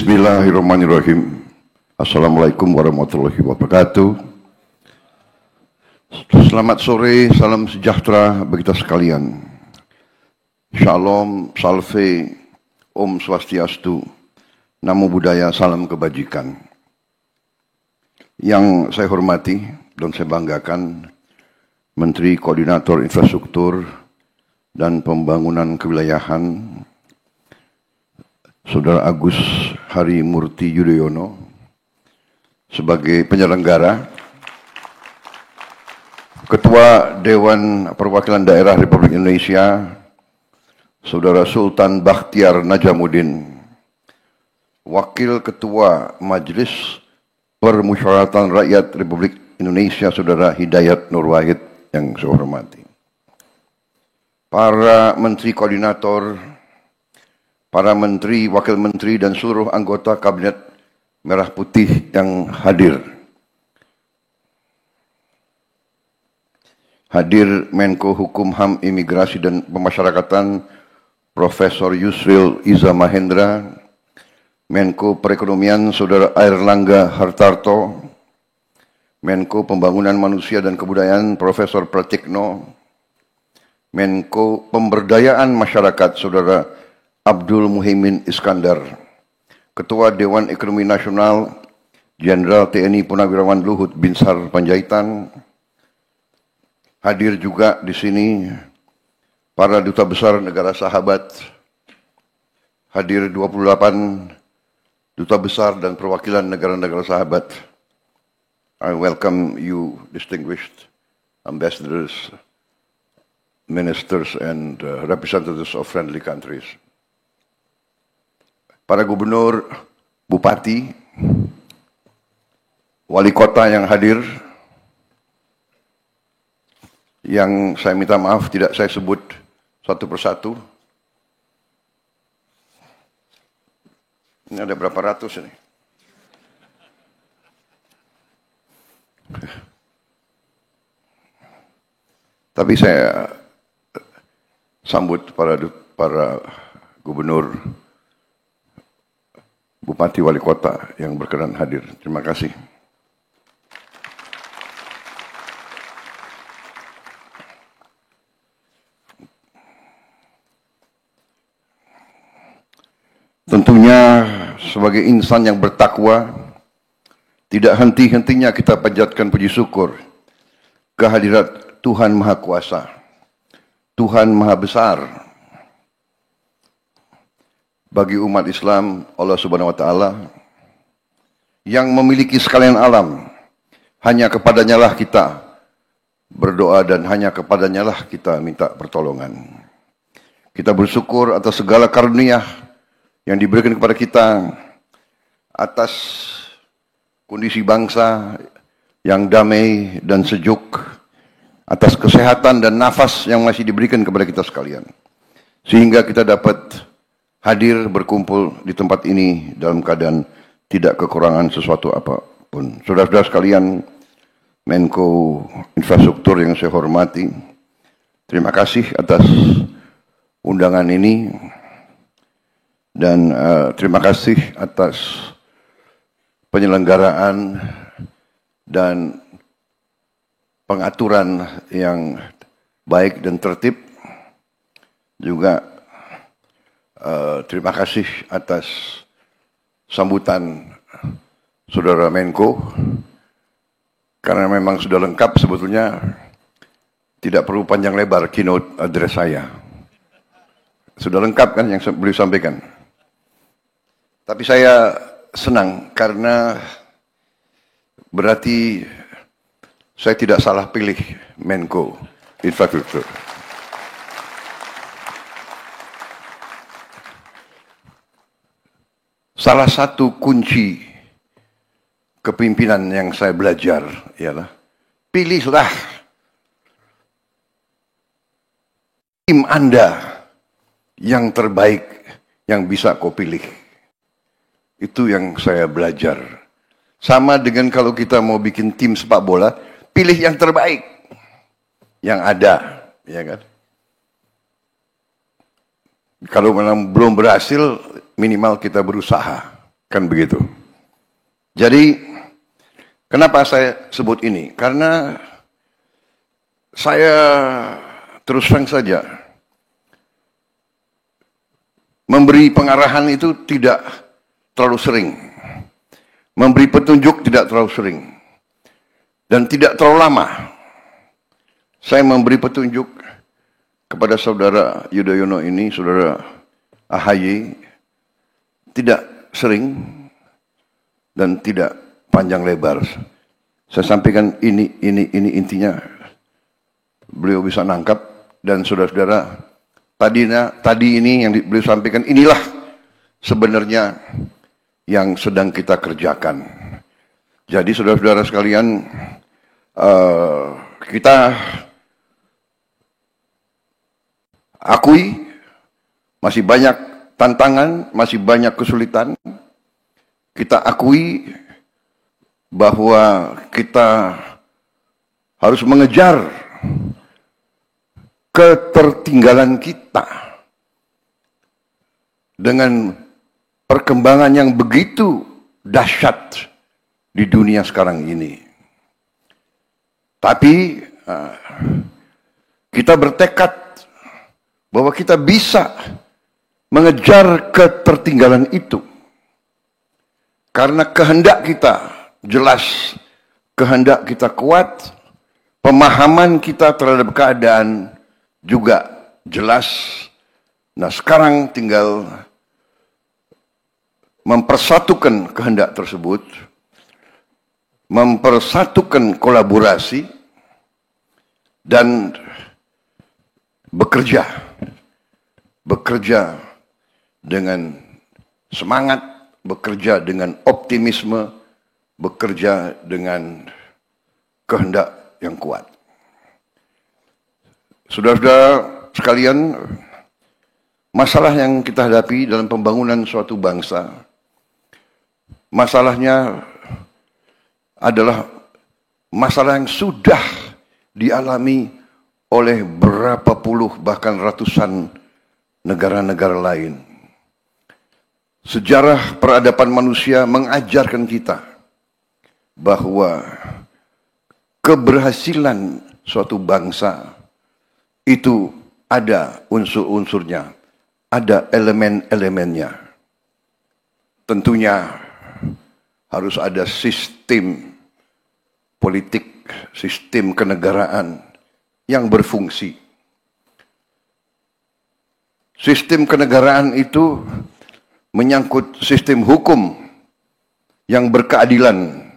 Bismillahirrahmanirrahim. Assalamualaikum warahmatullahi wabarakatuh. Selamat sore, salam sejahtera bagi kita sekalian. Shalom, salve, Om Swastiastu, Namo Buddhaya, salam kebajikan. Yang saya hormati dan saya banggakan, Menteri Koordinator Infrastruktur dan Pembangunan Kewilayahan, Saudara Agus Harimurti Yudhoyono, sebagai penyelenggara, Ketua Dewan Perwakilan Daerah Republik Indonesia, Saudara Sultan Bakhtiar Najamuddin, Wakil Ketua Majelis Permusyawaratan Rakyat Republik Indonesia, Saudara Hidayat Nur Wahid yang saya hormati, para Menteri Koordinator, para Menteri, Wakil Menteri, dan seluruh anggota Kabinet Merah Putih yang hadir. Hadir Menko Hukum HAM Imigrasi dan Pemasyarakatan Profesor Yusril Iza Mahendra, Menko Perekonomian Saudara Airlangga Hartarto, Menko Pembangunan Manusia dan Kebudayaan Profesor Pratikno, Menko Pemberdayaan Masyarakat Saudara Abdul Muhaimin Iskandar, Ketua Dewan Ekonomi Nasional Jenderal TNI Purnawirawan Luhut Binsar Panjaitan. Hadir juga di sini para duta besar negara sahabat. Hadir 28 duta besar dan perwakilan negara-negara sahabat. I welcome you, distinguished ambassadors, ministers, and representatives of friendly countries. Para gubernur, bupati, wali kota yang hadir, yang saya minta maaf tidak saya sebut satu persatu. Ini ada berapa ratus ini? Tapi saya sambut para gubernur, bupati, wali kota yang berkenan hadir. Terima kasih. Tentunya sebagai insan yang bertakwa, tidak henti-hentinya kita panjatkan puji syukur kehadirat Tuhan Maha Kuasa, Tuhan Maha Besar. Bagi umat Islam, Allah Subhanahu wa Ta'ala yang memiliki sekalian alam, hanya kepadanya lah kita berdoa dan hanya kepadanya lah kita minta pertolongan. Kita bersyukur atas segala karunia yang diberikan kepada kita, atas kondisi bangsa yang damai dan sejuk, atas kesehatan dan nafas yang masih diberikan kepada kita sekalian, sehingga kita dapat hadir berkumpul di tempat ini dalam keadaan tidak kekurangan sesuatu apapun. Saudara-saudara sekalian, Menko Infrastruktur yang saya hormati, terima kasih atas undangan ini, dan terima kasih atas penyelenggaraan dan pengaturan yang baik dan tertib. Juga terima kasih atas sambutan Saudara Menko, karena memang sudah lengkap sebetulnya, tidak perlu panjang lebar keynote address saya. Sudah lengkap kan yang beliau sampaikan. Tapi saya senang karena berarti saya tidak salah pilih Menko Infrastruktur. Salah satu kunci kepemimpinan yang saya belajar ialah pilihlah tim Anda yang terbaik yang bisa kau pilih. Itu yang saya belajar. Sama dengan kalau kita mau bikin tim sepak bola, pilih yang terbaik yang ada, ya kan? Kalau memang belum berhasil, minimal kita berusaha. Kan begitu. Jadi, kenapa saya sebut ini? Karena saya terus terang saja memberi pengarahan itu tidak terlalu sering. Memberi petunjuk tidak terlalu sering. Dan tidak terlalu lama. Saya memberi petunjuk kepada saudara Yudhoyono ini, saudara AHY, tidak sering dan tidak panjang lebar. Saya sampaikan ini intinya. Beliau bisa nangkap dan saudara-saudara tadi ini yang beliau sampaikan inilah sebenarnya yang sedang kita kerjakan. Jadi saudara-saudara sekalian, kita akui masih banyak tantangan, masih banyak kesulitan. Kita akui bahwa kita harus mengejar ketertinggalan kita dengan perkembangan yang begitu dahsyat di dunia sekarang ini. Tapi kita bertekad bahwa kita bisa mengejar ketertinggalan itu. Karena kehendak kita jelas, kehendak kita kuat, pemahaman kita terhadap keadaan juga jelas. Nah, sekarang tinggal mempersatukan kehendak tersebut, mempersatukan kolaborasi, dan bekerja dengan semangat, bekerja dengan optimisme, bekerja dengan kehendak yang kuat. Saudara-saudara sekalian, masalah yang kita hadapi dalam pembangunan suatu bangsa, masalahnya adalah masalah yang sudah dialami oleh berapa puluh bahkan ratusan negara-negara lain. Sejarah peradaban manusia mengajarkan kita bahwa keberhasilan suatu bangsa itu ada unsur-unsurnya, ada elemen-elemennya. Tentunya harus ada sistem politik, sistem kenegaraan yang berfungsi. Sistem kenegaraan itu menyangkut sistem hukum yang berkeadilan,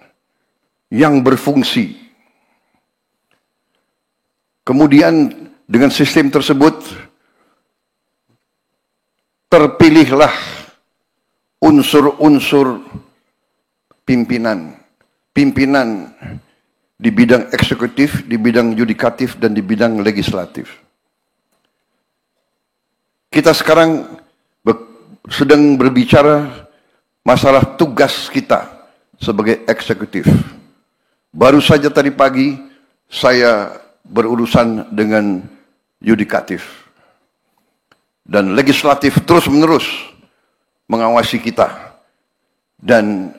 yang berfungsi. Kemudian dengan sistem tersebut terpilihlah unsur-unsur pimpinan di bidang eksekutif, di bidang yudikatif, dan di bidang legislatif. Kita sekarang sedang berbicara masalah tugas kita sebagai eksekutif. Baru saja tadi pagi saya berurusan dengan yudikatif. Dan legislatif terus-menerus mengawasi kita dan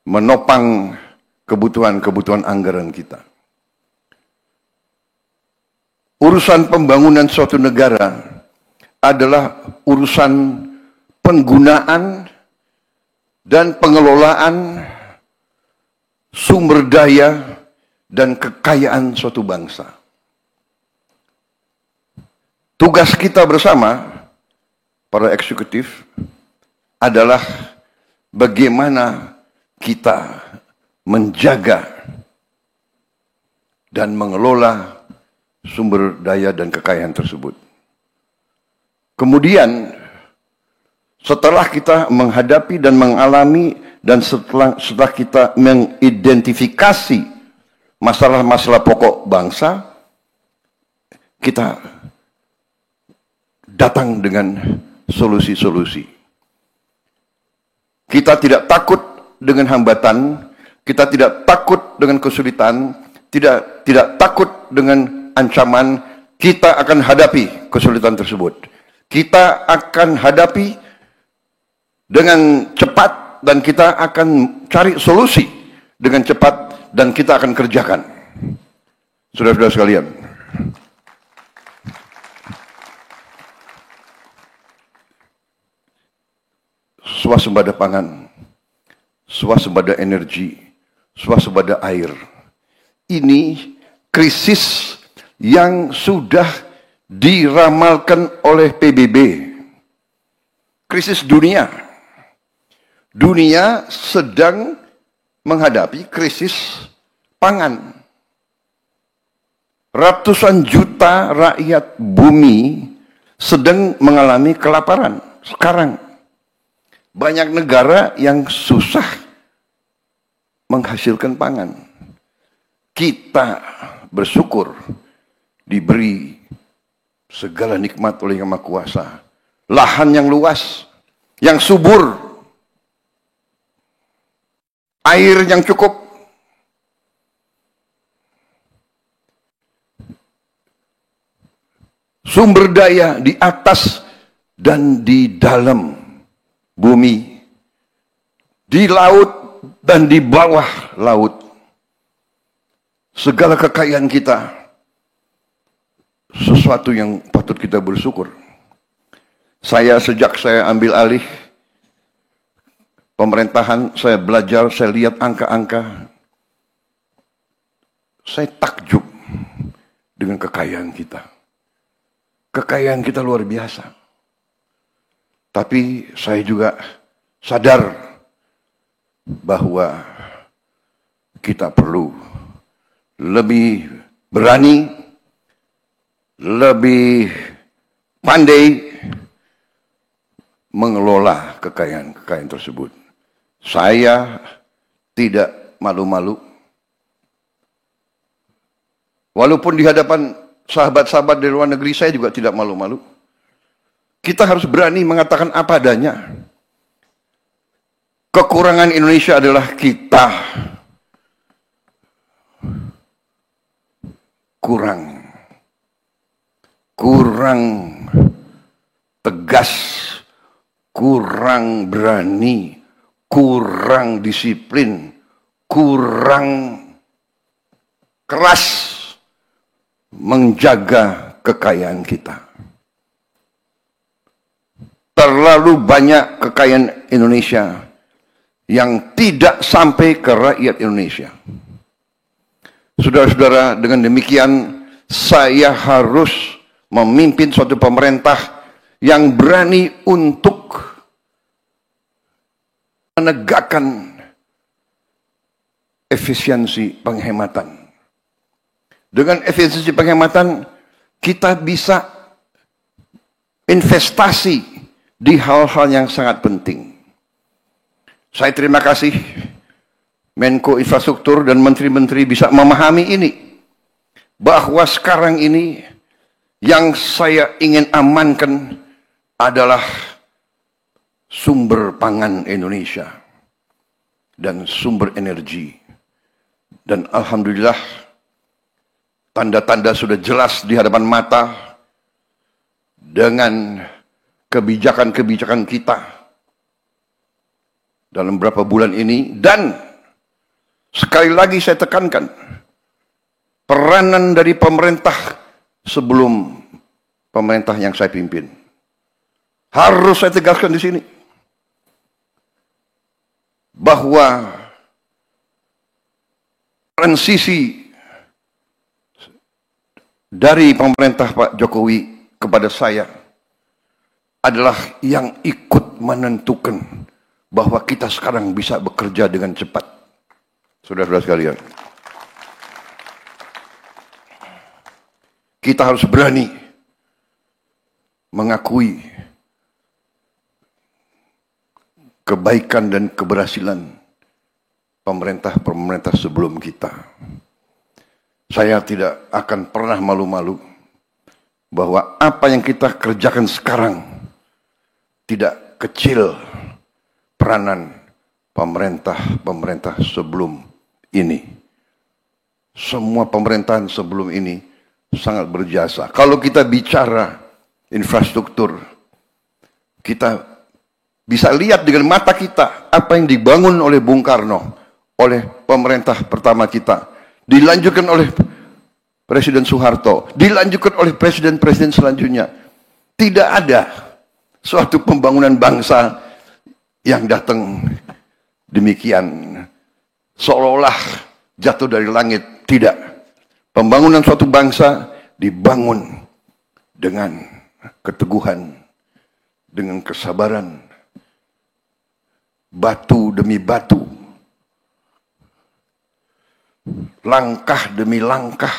menopang kebutuhan-kebutuhan anggaran kita. Urusan pembangunan suatu negara adalah urusan penggunaan dan pengelolaan sumber daya dan kekayaan suatu bangsa. Tugas kita bersama, para eksekutif, adalah bagaimana kita menjaga dan mengelola sumber daya dan kekayaan tersebut. Kemudian, setelah kita menghadapi dan mengalami dan setelah kita mengidentifikasi masalah-masalah pokok bangsa, kita datang dengan solusi-solusi. Kita tidak takut dengan hambatan, kita tidak takut dengan kesulitan, tidak takut dengan ancaman. Kita akan hadapi kesulitan tersebut. Kita akan hadapi dengan cepat dan kita akan cari solusi dengan cepat dan kita akan kerjakan. Saudara-saudara sekalian, swasembada pangan, swasembada energi, swasembada air. Ini krisis yang sudah diramalkan oleh PBB. Krisis dunia. Dunia sedang menghadapi krisis pangan. Ratusan juta rakyat bumi sedang mengalami kelaparan sekarang. Banyak negara yang susah menghasilkan pangan. Kita bersyukur diberi segala nikmat oleh Yang Maha Kuasa. Lahan yang luas, yang subur, air yang cukup. Sumber daya di atas dan di dalam bumi, di laut dan di bawah laut. Segala kekayaan kita, sesuatu yang patut kita bersyukur. Sejak saya ambil alih pemerintahan, saya belajar, saya lihat angka-angka. Saya takjub dengan kekayaan kita. Kekayaan kita luar biasa. Tapi saya juga sadar bahwa kita perlu lebih berani, lebih pandai mengelola kekayaan-kekayaan tersebut. Saya tidak malu-malu. Walaupun di hadapan sahabat-sahabat dari luar negeri, saya juga tidak malu-malu. Kita harus berani mengatakan apa adanya. Kekurangan Indonesia adalah kita kurang tegas, kurang berani, kurang disiplin, kurang keras menjaga kekayaan kita. Terlalu banyak kekayaan Indonesia yang tidak sampai ke rakyat Indonesia. Saudara-saudara, dengan demikian saya harus memimpin suatu pemerintah yang berani untuk menegakkan efisiensi penghematan. Dengan efisiensi penghematan, kita bisa investasi di hal-hal yang sangat penting. Saya terima kasih Menko Infrastruktur dan menteri-menteri bisa memahami ini. Bahwa sekarang ini yang saya ingin amankan adalah sumber pangan Indonesia dan sumber energi. Dan alhamdulillah tanda-tanda sudah jelas di hadapan mata dengan kebijakan-kebijakan kita dalam beberapa bulan ini. Dan sekali lagi saya tekankan, peranan dari pemerintah sebelum pemerintah yang saya pimpin harus saya tegaskan di sini bahwa transisi dari pemerintah Pak Jokowi kepada saya adalah yang ikut menentukan bahwa kita sekarang bisa bekerja dengan cepat. Saudara-saudara sekalian, kita harus berani mengakui kebaikan dan keberhasilan pemerintah-pemerintah sebelum kita. Saya tidak akan pernah malu-malu bahwa apa yang kita kerjakan sekarang tidak kecil peranan pemerintah-pemerintah sebelum ini. Semua pemerintahan sebelum ini sangat berjasa. Kalau kita bicara infrastruktur, kita bisa lihat dengan mata kita apa yang dibangun oleh Bung Karno, oleh pemerintah pertama kita, dilanjutkan oleh Presiden Soeharto, dilanjutkan oleh presiden-presiden selanjutnya. Tidak ada suatu pembangunan bangsa yang datang demikian, seolah-olah jatuh dari langit. Tidak. Pembangunan suatu bangsa dibangun dengan keteguhan, dengan kesabaran, batu demi batu, langkah demi langkah,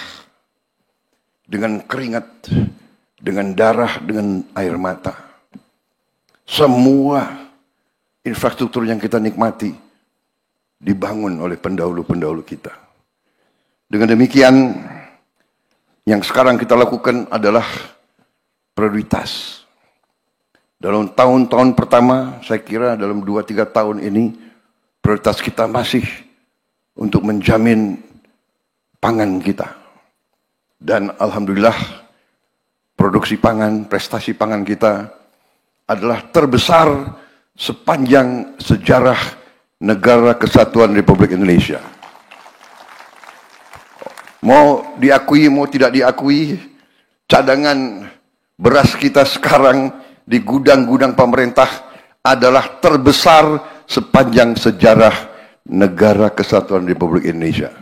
dengan keringat, dengan darah, dengan air mata. Semua infrastruktur yang kita nikmati dibangun oleh pendahulu-pendahulu kita. Dengan demikian, yang sekarang kita lakukan adalah prioritas. Dalam tahun-tahun pertama, saya kira dalam 2-3 tahun ini, prioritas kita masih untuk menjamin pangan kita. Dan alhamdulillah, produksi pangan, prestasi pangan kita adalah terbesar sepanjang sejarah Negara Kesatuan Republik Indonesia. Mau diakui, mau tidak diakui, cadangan beras kita sekarang di gudang-gudang pemerintah adalah terbesar sepanjang sejarah Negara Kesatuan Republik Indonesia.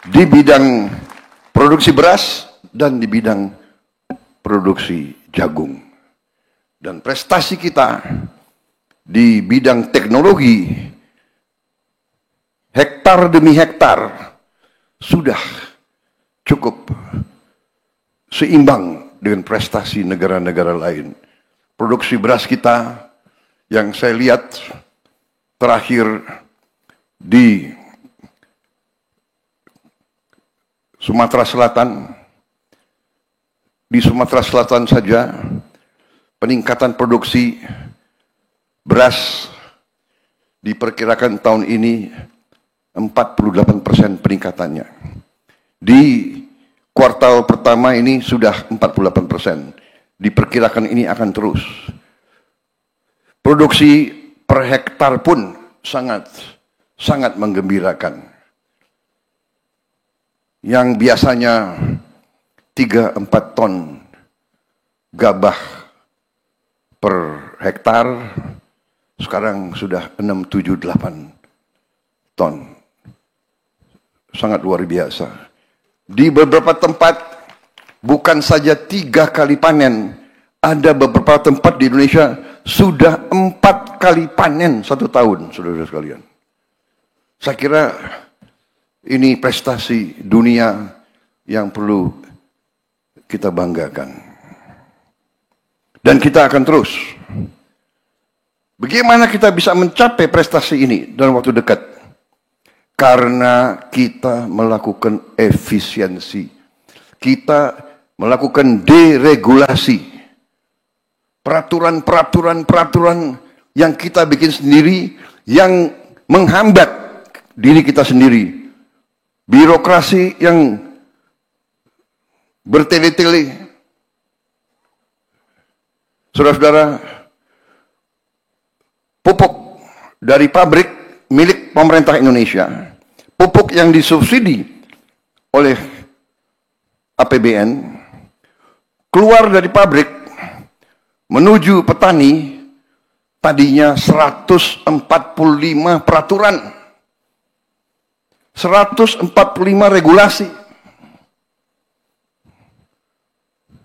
Di bidang produksi beras dan di bidang produksi jagung. Dan prestasi kita di bidang teknologi, hektar demi hektar, sudah cukup seimbang dengan prestasi negara-negara lain. Produksi beras kita yang saya lihat terakhir di Sumatera Selatan, di Sumatera Selatan saja peningkatan produksi beras diperkirakan tahun ini 48% peningkatannya. Di kuartal pertama ini sudah 48%. Diperkirakan ini akan terus. Produksi per hektar pun sangat menggembirakan. Yang biasanya 3-4 ton gabah per hektar, sekarang sudah 6-7-8 ton. Sangat luar biasa. Di beberapa tempat bukan saja 3 kali panen, ada beberapa tempat di Indonesia sudah 4 kali panen 1 tahun, saudara-saudara sekalian. Saya kira ini prestasi dunia yang perlu kita banggakan. Dan kita akan terus. Bagaimana kita bisa mencapai prestasi ini dalam waktu dekat? Karena kita melakukan efisiensi. Kita melakukan deregulasi. Peraturan yang kita bikin sendiri, yang menghambat diri kita sendiri. Birokrasi yang bertele-tele. Saudara-saudara, pupuk dari pabrik milik pemerintah Indonesia, pupuk yang disubsidi oleh APBN, keluar dari pabrik menuju petani, tadinya 145 peraturan. 145 regulasi.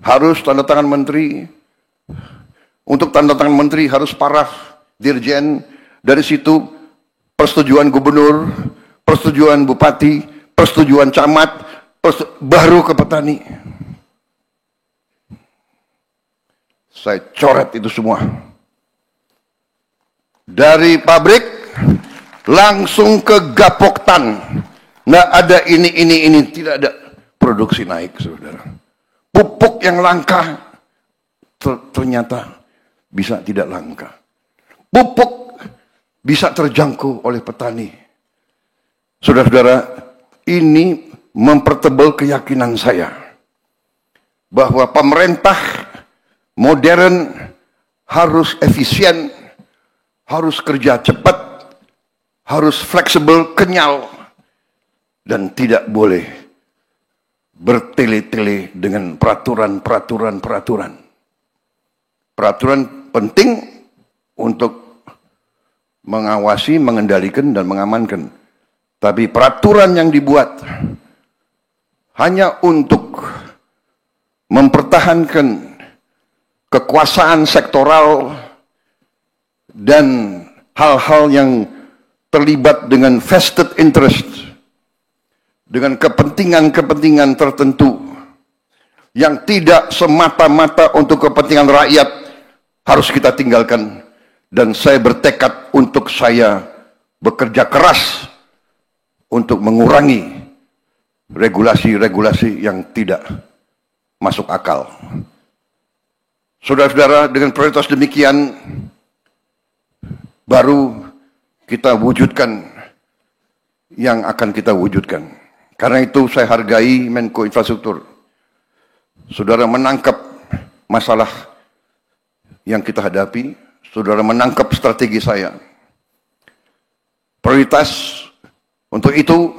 Harus tanda tangan menteri. Untuk tanda tangan menteri harus paraf dirjen. Dari situ persetujuan gubernur, persetujuan bupati, persetujuan camat, baru ke petani. Saya coret itu semua. Dari pabrik langsung ke Gapoktan. Nggak ada ini. Tidak ada. Produksi naik, saudara. Pupuk yang langka ternyata bisa tidak langka. Pupuk bisa terjangkau oleh petani. Saudara-saudara, ini mempertebal keyakinan saya bahwa pemerintah modern harus efisien, harus kerja cepat, harus fleksibel, kenyal, dan tidak boleh bertele-tele dengan peraturan. Peraturan penting untuk mengawasi, mengendalikan, dan mengamankan. Tapi peraturan yang dibuat hanya untuk mempertahankan kekuasaan sektoral dan hal-hal yang terlibat dengan vested interest, dengan kepentingan-kepentingan tertentu yang tidak semata-mata untuk kepentingan rakyat, harus kita tinggalkan. Dan saya bertekad untuk saya bekerja keras untuk mengurangi regulasi-regulasi yang tidak masuk akal. Saudara-saudara, dengan prioritas demikian, baru kita wujudkan yang akan kita wujudkan. Karena itu saya hargai Menko Infrastruktur. Saudara menangkap masalah yang kita hadapi, saudara menangkap strategi saya. Prioritas untuk itu,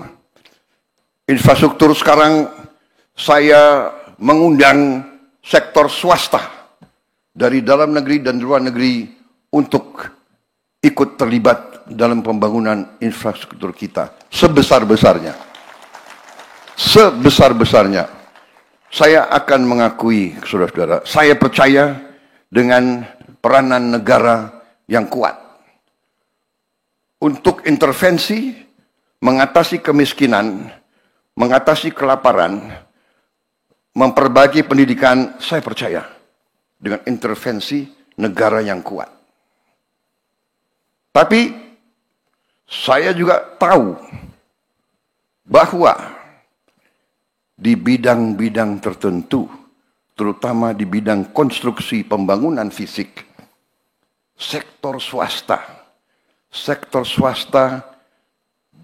infrastruktur sekarang saya mengundang sektor swasta dari dalam negeri dan luar negeri untuk ikut terlibat dalam pembangunan infrastruktur kita sebesar-besarnya. Sebesar-besarnya. Saya akan mengakui, saudara-saudara, saya percaya dengan peranan negara yang kuat untuk intervensi, mengatasi kemiskinan, mengatasi kelaparan, memperbaiki pendidikan. Saya percaya dengan intervensi negara yang kuat. Tapi saya juga tahu bahwa di bidang-bidang tertentu, terutama di bidang konstruksi pembangunan fisik, sektor swasta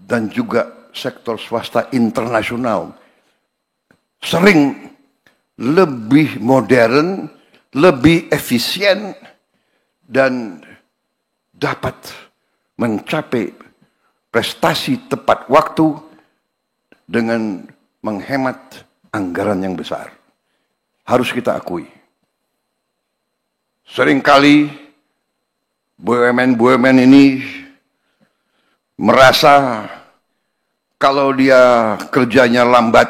dan juga sektor swasta internasional sering lebih modern, lebih efisien, dan dapat mencapai prestasi tepat waktu dengan menghemat anggaran yang besar. Harus kita akui. Seringkali BUMN ini merasa kalau dia kerjanya lambat,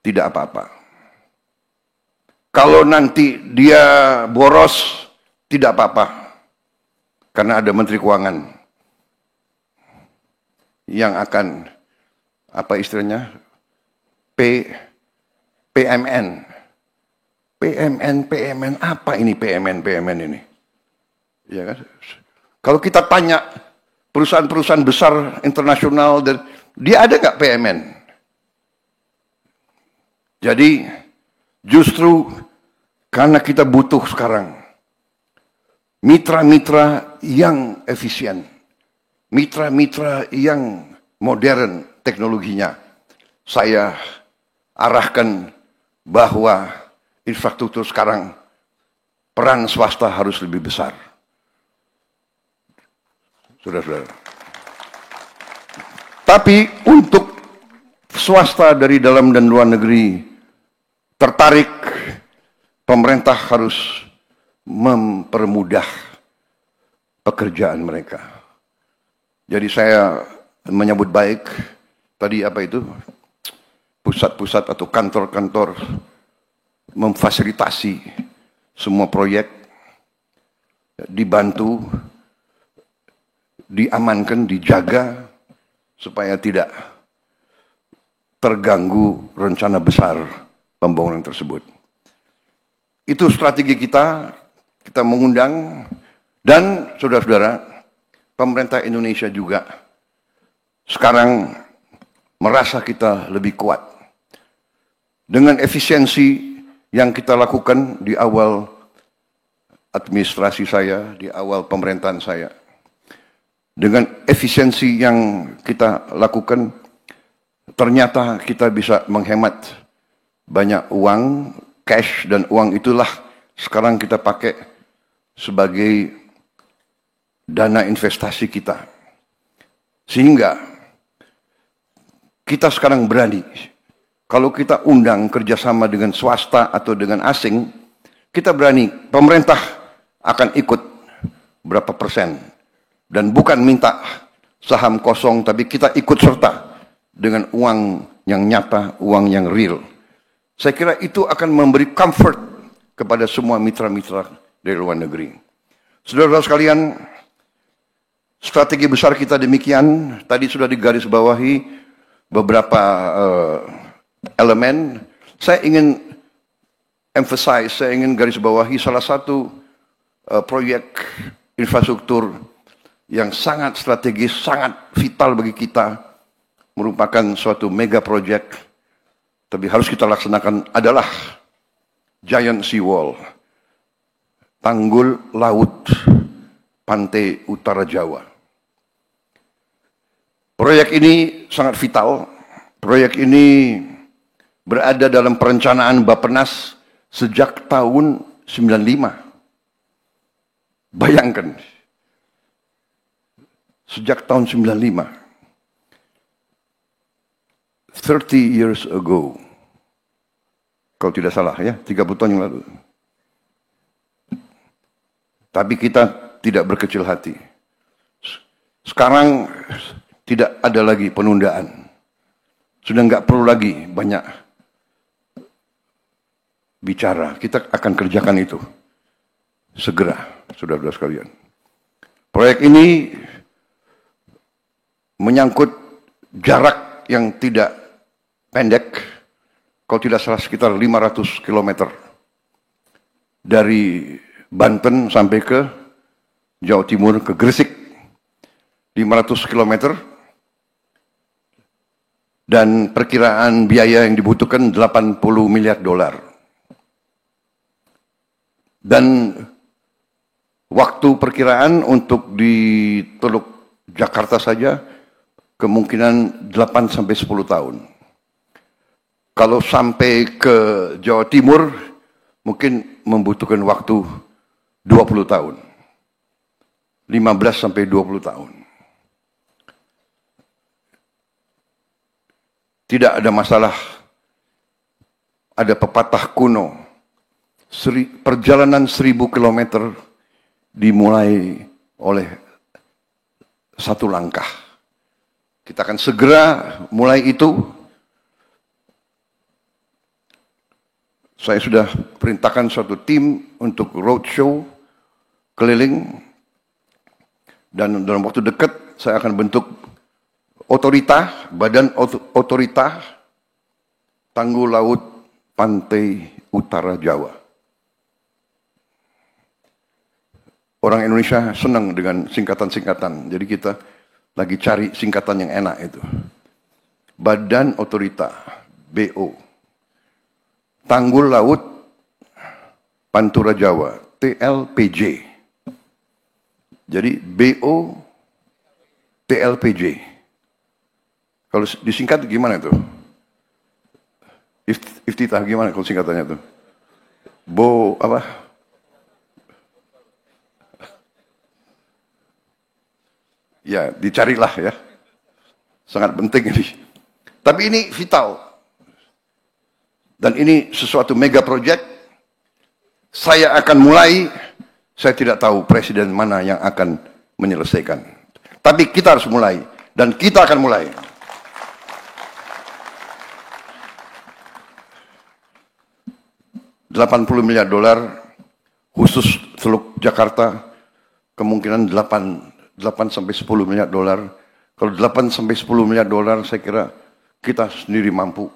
tidak apa-apa. Kalau nanti dia boros, tidak apa-apa. Karena ada Menteri Keuangan yang akan, apa istilahnya, PMN. PMN, apa ini PMN ini? Ya kan? Kalau kita tanya perusahaan-perusahaan besar internasional, dia ada nggak PMN? Jadi justru karena kita butuh sekarang mitra-mitra yang efisien, mitra-mitra yang modern teknologinya, saya arahkan bahwa infrastruktur sekarang peran swasta harus lebih besar. Saudara-saudara. Tapi untuk swasta dari dalam dan luar negeri tertarik, pemerintah harus mempermudah pekerjaan mereka. Jadi saya menyambut baik tadi apa itu, pusat-pusat atau kantor-kantor memfasilitasi semua proyek, dibantu, diamankan, dijaga supaya tidak terganggu rencana besar pembangunan tersebut. Itu strategi kita mengundang, dan saudara-saudara, pemerintah Indonesia juga sekarang merasa kita lebih kuat. Dengan efisiensi yang kita lakukan di awal administrasi saya, di awal pemerintahan saya, dengan efisiensi yang kita lakukan, ternyata kita bisa menghemat banyak uang, cash, dan uang itulah sekarang kita pakai sebagai dana investasi kita. Sehingga kita sekarang berani, kalau kita undang kerjasama dengan swasta atau dengan asing, kita berani, pemerintah akan ikut berapa persen. Dan bukan minta saham kosong, tapi kita ikut serta dengan uang yang nyata, uang yang real. Saya kira itu akan memberi comfort kepada semua mitra-mitra dari luar negeri. Saudara-saudara sekalian, strategi besar kita demikian. Tadi sudah digarisbawahi beberapa elemen. Saya ingin emphasize, saya ingin garisbawahi salah satu proyek infrastruktur yang sangat strategis, sangat vital bagi kita, merupakan suatu mega project, tapi harus kita laksanakan adalah Giant Sea Wall, tanggul laut pantai utara Jawa. Proyek ini sangat vital. Proyek ini berada dalam perencanaan Bappenas sejak tahun 95. Bayangkan, sejak tahun 95. 30 years ago. Kalau tidak salah ya, 30 tahun yang lalu. Tapi kita tidak berkecil hati. Sekarang tidak ada lagi penundaan. Sudah nggak perlu lagi banyak bicara. Kita akan kerjakan itu segera, saudara-saudara sekalian. Proyek ini menyangkut jarak yang tidak pendek, kalau tidak salah sekitar 500 km dari Banten sampai ke Jawa Timur, ke Gresik, 500 km, dan perkiraan biaya yang dibutuhkan 80 miliar dolar. Dan waktu perkiraan untuk di Teluk Jakarta saja kemungkinan 8 sampai 10 tahun. Kalau sampai ke Jawa Timur mungkin membutuhkan waktu 20 tahun. 15 sampai 20 tahun. Tidak ada masalah. Ada pepatah kuno. Perjalanan 1000 kilometer dimulai oleh satu langkah. Kita akan segera mulai itu. Saya sudah perintahkan suatu tim untuk roadshow keliling. Dan dalam waktu dekat saya akan bentuk otorita, badan otorita Tanggul Laut Pantai Utara Jawa. Orang Indonesia senang dengan singkatan-singkatan. Jadi kita lagi cari singkatan yang enak itu. Badan Otorita, BO. Tanggul Laut Pantura Jawa, TLPJ. Jadi BO, TLPJ. Kalau disingkat gimana itu? Iftitah gimana kalau singkatannya itu? Apa? Ya, dicarilah ya. Sangat penting ini. Tapi ini vital. Dan ini sesuatu mega project. Saya akan mulai, saya tidak tahu presiden mana yang akan menyelesaikan. Tapi kita harus mulai. Dan kita akan mulai. $80 miliar khusus Teluk Jakarta, kemungkinan 8 sampai 10 miliar dolar. Kalau 8 sampai 10 miliar dolar saya kira kita sendiri mampu.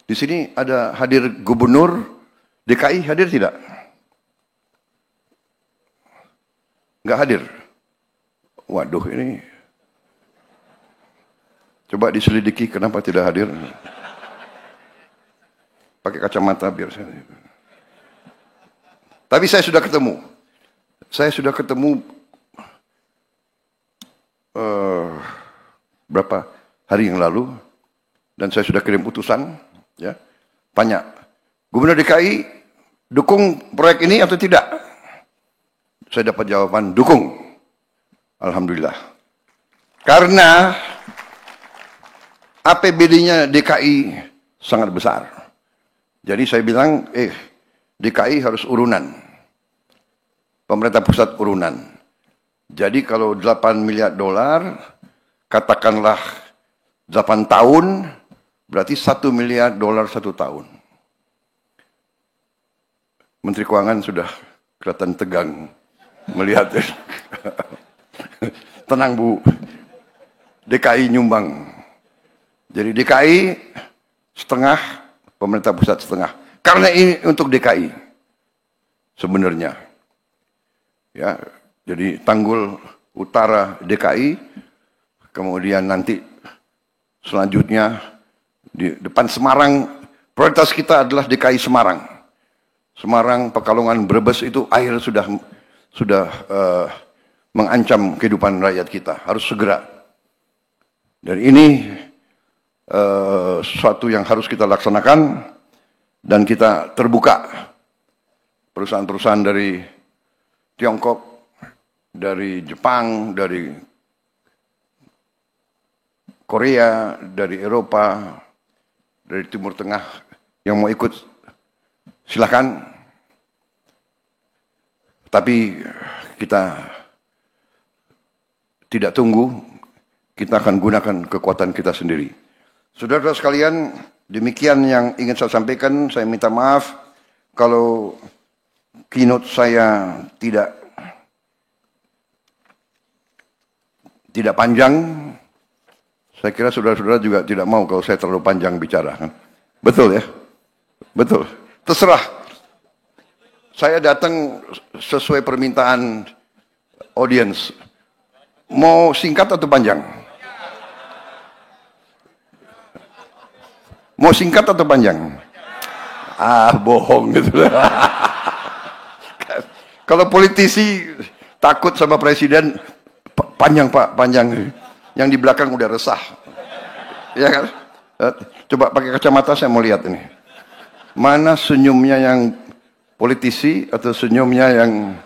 Di sini ada hadir Gubernur DKI, hadir tidak? Enggak hadir. Waduh, ini coba diselidiki kenapa tidak hadir. Pakai kacamata biar saya. Tapi saya sudah ketemu. Saya sudah ketemu berapa hari yang lalu, dan saya sudah kirim utusan, ya, tanya, Gubernur DKI Dukung proyek ini atau tidak? Saya dapat jawaban dukung. Alhamdulillah. Karena APBD-nya DKI sangat besar. Jadi saya bilang, DKI harus urunan. Pemerintah pusat urunan. Jadi kalau 8 miliar dolar, katakanlah 8 tahun, berarti 1 miliar dolar 1 tahun. Menteri Keuangan sudah kelihatan tegang melihat. Tenang Bu, DKI nyumbang. Jadi DKI setengah, pemerintah pusat setengah. Karena ini untuk DKI sebenarnya. Ya, jadi Tanggul Utara DKI, kemudian nanti selanjutnya di depan Semarang, prioritas kita adalah DKI Semarang. Semarang, Pekalongan, Brebes itu air sudah mengancam kehidupan rakyat kita, harus segera. Dan ini sesuatu yang harus kita laksanakan dan kita terbuka. Perusahaan-perusahaan dari Tiongkok, dari Jepang, dari Korea, dari Eropa, dari Timur Tengah yang mau ikut silakan. Tapi kita tidak tunggu, kita akan gunakan kekuatan kita sendiri. Saudara-saudara sekalian, demikian yang ingin saya sampaikan. Saya minta maaf kalau keynote saya tidak panjang. Saya kira saudara-saudara juga tidak mau kalau saya terlalu panjang bicara. Betul ya? Betul. Terserah. Saya datang sesuai permintaan audiens. Mau singkat atau panjang? Mau singkat atau panjang? Bohong gitu. Kalau politisi takut sama presiden, panjang Pak, panjang. Yang di belakang udah resah. Ya kan? Coba pakai kacamata saya mau lihat ini. Mana senyumnya yang politisi atau senyumnya yang...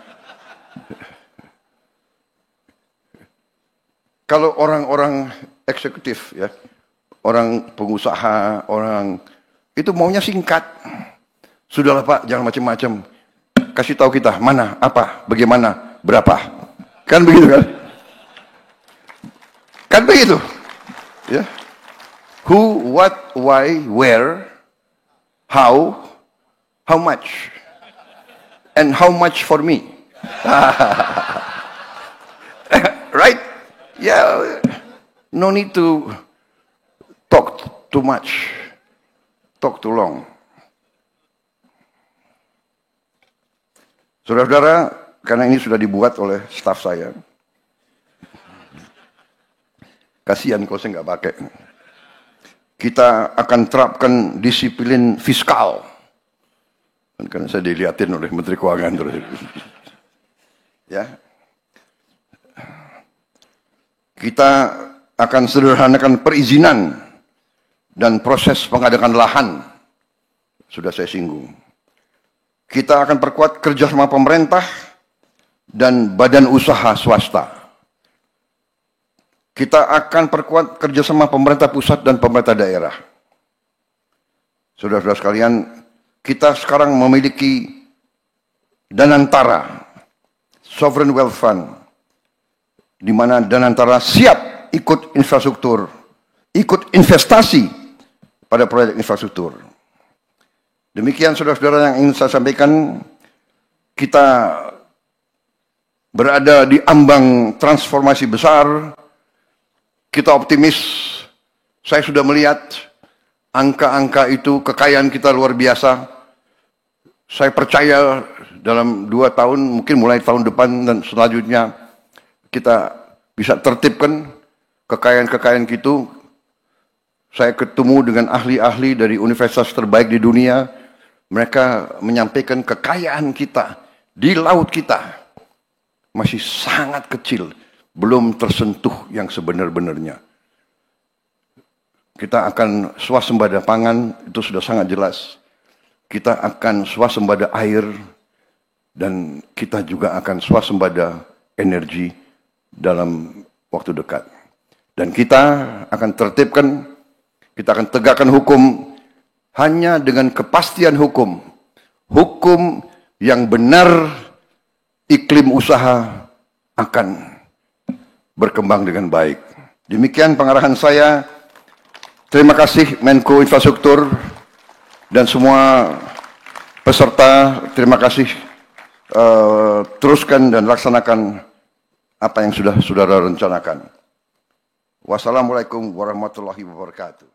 Kalau orang-orang eksekutif ya, orang pengusaha, orang itu maunya singkat. Sudahlah Pak, jangan macam-macam. Kasih tahu kita mana, apa, bagaimana, berapa. Kan begitu kan? Kan begitu. Ya. Who, what, why, where, how much, and how much for me. Right? Yeah, no need to talk too much, talk too long. Saudara-saudara, karena ini sudah dibuat oleh staf saya, kasihan kalau saya nggak pakai. Kita akan terapkan disiplin fiskal. Karena saya dilihatin oleh Menteri Keuangan terus. Ya. Kita akan sederhanakan perizinan dan proses pengadaan lahan. Sudah saya singgung. Kita akan perkuat kerjasama pemerintah dan badan usaha swasta. Kita akan perkuat kerjasama pemerintah pusat dan pemerintah daerah. Saudara-saudara sekalian, kita sekarang memiliki Danantara, Sovereign Wealth Fund, di mana Danantara siap ikut infrastruktur, ikut investasi pada proyek infrastruktur. Demikian saudara-saudara yang ingin saya sampaikan, kita berada di ambang transformasi besar, kita optimis. Saya sudah melihat angka-angka itu, kekayaan kita luar biasa. Saya percaya dalam 2 tahun, mungkin mulai tahun depan dan selanjutnya, kita bisa tertibkan kekayaan-kekayaan itu. Saya ketemu dengan ahli-ahli dari universitas terbaik di dunia. Mereka menyampaikan kekayaan kita di laut kita masih sangat kecil, belum tersentuh yang sebenar-benarnya. Kita akan swasembada pangan, itu sudah sangat jelas. kita akan swasembada air, dan kita juga akan swasembada energi dalam waktu dekat. Dan kita akan tertibkan, kita akan tegakkan hukum hanya dengan kepastian hukum. Hukum yang benar, iklim usaha akan berkembang dengan baik. Demikian pengarahan saya. Terima kasih Menko Infrastruktur dan semua peserta. Terima kasih. Teruskan dan laksanakan apa yang sudah saudara rencanakan. Wassalamualaikum warahmatullahi wabarakatuh.